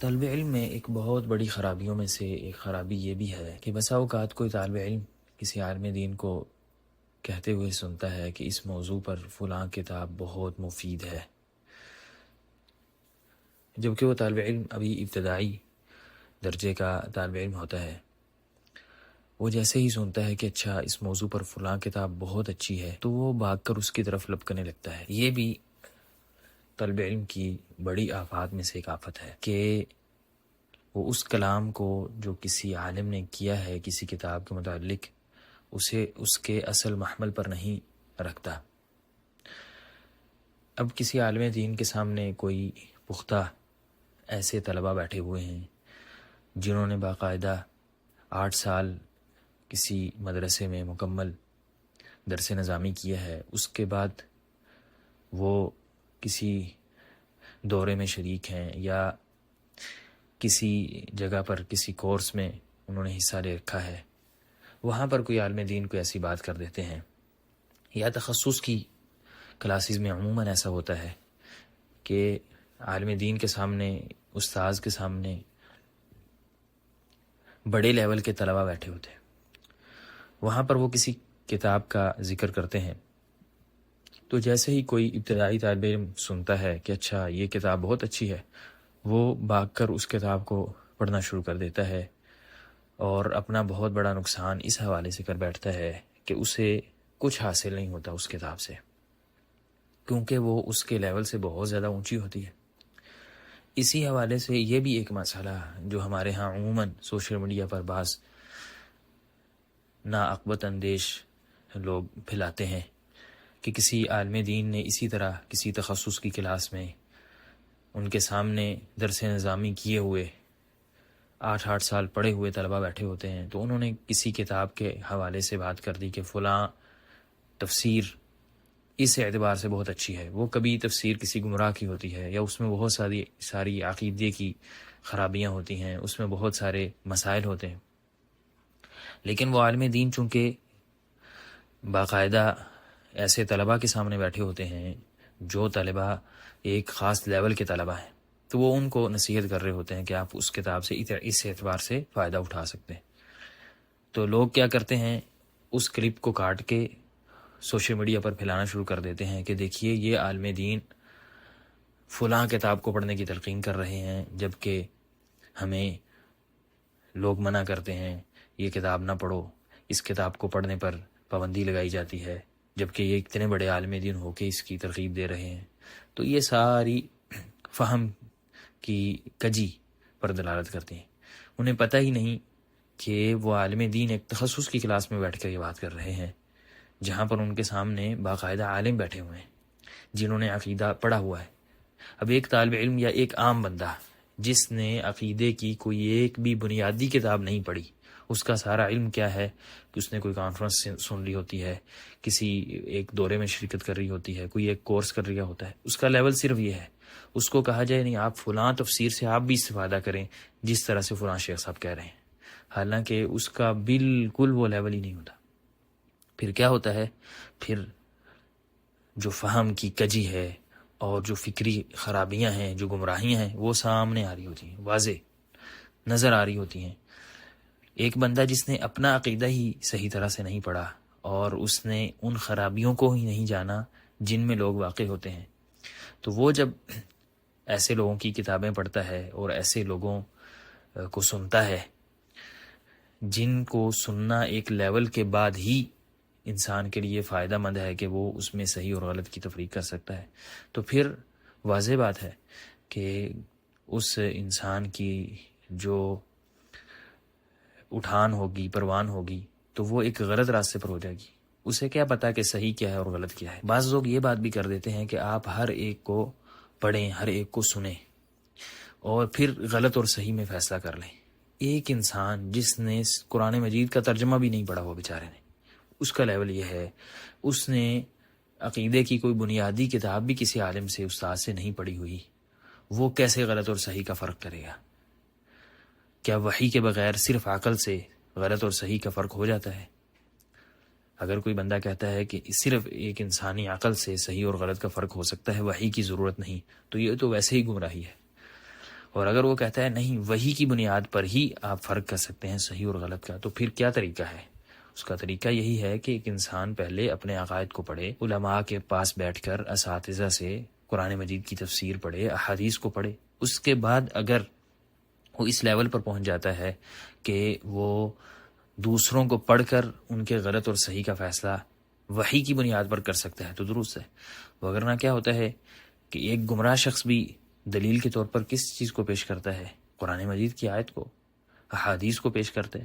طالب علم میں ایک بہت بڑی خرابیوں میں سے ایک خرابی یہ بھی ہے کہ بسا اوقات کوئی طالب علم کسی عالم دین کو کہتے ہوئے سنتا ہے کہ اس موضوع پر فلاں کتاب بہت مفید ہے، جبکہ وہ طالب علم ابھی ابتدائی درجے کا طالب علم ہوتا ہے۔ وہ جیسے ہی سنتا ہے کہ اچھا اس موضوع پر فلاں کتاب بہت اچھی ہے تو وہ بھاگ کر اس کی طرف لپکنے لگتا ہے۔ یہ بھی طالب علم کی بڑی آفات میں سے ایک آفت ہے کہ وہ اس کلام کو جو کسی عالم نے کیا ہے کسی کتاب کے متعلق اسے اس کے اصل محمل پر نہیں رکھتا۔ اب کسی عالم دین کے سامنے کوئی پختہ ایسے طلبہ بیٹھے ہوئے ہیں جنہوں نے باقاعدہ 8 سال کسی مدرسے میں مکمل درس نظامی کیا ہے، اس کے بعد وہ کسی دورے میں شریک ہیں یا کسی جگہ پر کسی کورس میں انہوں نے حصہ لے رکھا ہے، وہاں پر کوئی عالم دین کو ایسی بات کر دیتے ہیں، یا تخصص کی کلاسز میں عموماً ایسا ہوتا ہے کہ عالم دین کے سامنے، استاذ کے سامنے بڑے لیول کے طلبہ بیٹھے ہوتے ہیں، وہاں پر وہ کسی کتاب کا ذکر کرتے ہیں تو جیسے ہی کوئی ابتدائی طالب علم سنتا ہے کہ اچھا یہ کتاب بہت اچھی ہے، وہ بھاگ کر اس کتاب کو پڑھنا شروع کر دیتا ہے اور اپنا بہت بڑا نقصان اس حوالے سے کر بیٹھتا ہے کہ اسے کچھ حاصل نہیں ہوتا اس کتاب سے، کیونکہ وہ اس کے لیول سے بہت زیادہ اونچی ہوتی ہے۔ اسی حوالے سے یہ بھی ایک مسئلہ جو ہمارے ہاں عموماً سوشل میڈیا پر بعض ناعقبت اندیش لوگ پھیلاتے ہیں کہ کسی عالم دین نے اسی طرح کسی تخصص کی کلاس میں ان کے سامنے درس نظامی کیے ہوئے 8 سال پڑھے ہوئے طلبہ بیٹھے ہوتے ہیں، تو انہوں نے کسی کتاب کے حوالے سے بات کر دی کہ فلاں تفسیر اس اعتبار سے بہت اچھی ہے۔ وہ کبھی تفسیر کسی گمراہ کی ہوتی ہے یا اس میں بہت ساری عقیدے کی خرابیاں ہوتی ہیں، اس میں بہت سارے مسائل ہوتے ہیں، لیکن وہ عالم دین چونکہ باقاعدہ ایسے طلبہ کے سامنے بیٹھے ہوتے ہیں جو طلبہ ایک خاص لیول کے طلبہ ہیں، تو وہ ان کو نصیحت کر رہے ہوتے ہیں کہ آپ اس کتاب سے اس اعتبار سے فائدہ اٹھا سکتے ہیں۔ تو لوگ کیا کرتے ہیں، اس کلپ کو کاٹ کے سوشل میڈیا پر پھیلانا شروع کر دیتے ہیں کہ دیکھیے یہ عالم دین فلاں کتاب کو پڑھنے کی تلقین کر رہے ہیں، جبکہ ہمیں لوگ منع کرتے ہیں یہ کتاب نہ پڑھو، اس کتاب کو پڑھنے پر پابندی لگائی جاتی ہے، جبکہ یہ اتنے بڑے عالم دین ہو کے اس کی ترغیب دے رہے ہیں۔ تو یہ ساری فہم کی کجی پر دلالت کرتی ہیں، انہیں پتہ ہی نہیں کہ وہ عالم دین ایک تخصص کی کلاس میں بیٹھ کر یہ بات کر رہے ہیں جہاں پر ان کے سامنے باقاعدہ عالم بیٹھے ہوئے ہیں جنہوں نے عقیدہ پڑھا ہوا ہے۔ اب ایک طالب علم یا ایک عام بندہ جس نے عقیدے کی کوئی ایک بھی بنیادی کتاب نہیں پڑھی، اس کا سارا علم کیا ہے کہ اس نے کوئی کانفرنس سن لی ہوتی ہے، کسی ایک دورے میں شرکت کر رہی ہوتی ہے، کوئی ایک کورس کر رہا ہوتا ہے، اس کا لیول صرف یہ ہے۔ اس کو کہا جائے نہیں آپ فلاں تفسیر سے آپ بھی استفادہ کریں جس طرح سے فلاں شیخ صاحب کہہ رہے ہیں، حالانکہ اس کا بالکل وہ لیول ہی نہیں ہوتا۔ پھر کیا ہوتا ہے، پھر جو فہم کی کجی ہے اور جو فکری خرابیاں ہیں، جو گمراہیاں ہیں، وہ سامنے آ رہی ہوتی ہیں، واضح نظر آ رہی ہوتی ہیں۔ ایک بندہ جس نے اپنا عقیدہ ہی صحیح طرح سے نہیں پڑھا اور اس نے ان خرابیوں کو ہی نہیں جانا جن میں لوگ واقع ہوتے ہیں، تو وہ جب ایسے لوگوں کی کتابیں پڑھتا ہے اور ایسے لوگوں کو سنتا ہے جن کو سننا ایک لیول کے بعد ہی انسان کے لیے فائدہ مند ہے کہ وہ اس میں صحیح اور غلط کی تفریق کر سکتا ہے، تو پھر واضح بات ہے کہ اس انسان کی جو اٹھان ہوگی، پروان ہوگی، تو وہ ایک غلط راستے پر ہو جائے گی۔ اسے کیا پتا کہ صحیح کیا ہے اور غلط کیا ہے۔ بعض لوگ یہ بات بھی کر دیتے ہیں کہ آپ ہر ایک کو پڑھیں، ہر ایک کو سنیں اور پھر غلط اور صحیح میں فیصلہ کر لیں۔ ایک انسان جس نے قرآن مجید کا ترجمہ بھی نہیں پڑھا، وہ بیچارے نے، اس کا لیول یہ ہے، اس نے عقیدے کی کوئی بنیادی کتاب بھی کسی عالم سے، استاد سے نہیں پڑھی ہوئی، وہ کیسے غلط اور صحیح کا فرق کرے گا؟ کیا وحی کے بغیر صرف عقل سے غلط اور صحیح کا فرق ہو جاتا ہے؟ اگر کوئی بندہ کہتا ہے کہ صرف ایک انسانی عقل سے صحیح اور غلط کا فرق ہو سکتا ہے، وحی کی ضرورت نہیں، تو یہ تو ویسے ہی گمراہی ہے۔ اور اگر وہ کہتا ہے نہیں وحی کی بنیاد پر ہی آپ فرق کر سکتے ہیں صحیح اور غلط کا، تو پھر کیا طریقہ ہے؟ اس کا طریقہ یہی ہے کہ ایک انسان پہلے اپنے عقائد کو پڑھے، علماء کے پاس بیٹھ کر اساتذہ سے قرآن مجید کی تفسیر پڑھے، احادیث کو پڑھے۔ اس کے بعد اگر وہ اس لیول پر پہنچ جاتا ہے کہ وہ دوسروں کو پڑھ کر ان کے غلط اور صحیح کا فیصلہ وحی کی بنیاد پر کر سکتا ہے تو درست ہے، وگرنہ کیا ہوتا ہے کہ ایک گمراہ شخص بھی دلیل کے طور پر کس چیز کو پیش کرتا ہے؟ قرآن مجید کی آیت کو، احادیث کو پیش کرتا ہے۔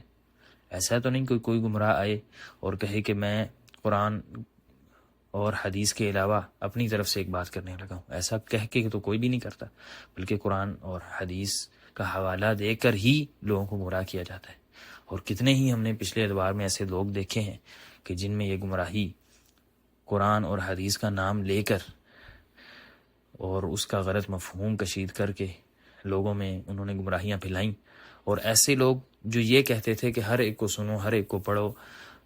ایسا تو نہیں کوئی گمراہ آئے اور کہے کہ میں قرآن اور حدیث کے علاوہ اپنی طرف سے ایک بات کرنے لگا ہوں، ایسا کہہ کے تو کوئی بھی نہیں کرتا، بلکہ قرآن اور حدیث کا حوالہ دے کر ہی لوگوں کو گمراہ کیا جاتا ہے۔ اور کتنے ہی ہم نے پچھلے ادوار میں ایسے لوگ دیکھے ہیں کہ جن میں یہ گمراہی قرآن اور حدیث کا نام لے کر اور اس کا غلط مفہوم کشید کر کے لوگوں میں انہوں نے گمراہیاں پھیلائیں۔ اور ایسے لوگ جو یہ کہتے تھے کہ ہر ایک کو سنو، ہر ایک کو پڑھو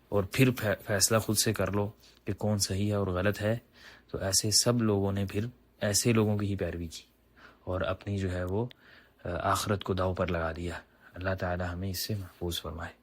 اور پھر فیصلہ خود سے کر لو کہ کون صحیح ہے اور غلط ہے، تو ایسے سب لوگوں نے پھر ایسے لوگوں کی ہی پیروی کی اور اپنی جو ہے وہ آخرت کو داؤ پر لگا دیا۔ اللہ تعالی ہمیں اس سے محفوظ فرمائے۔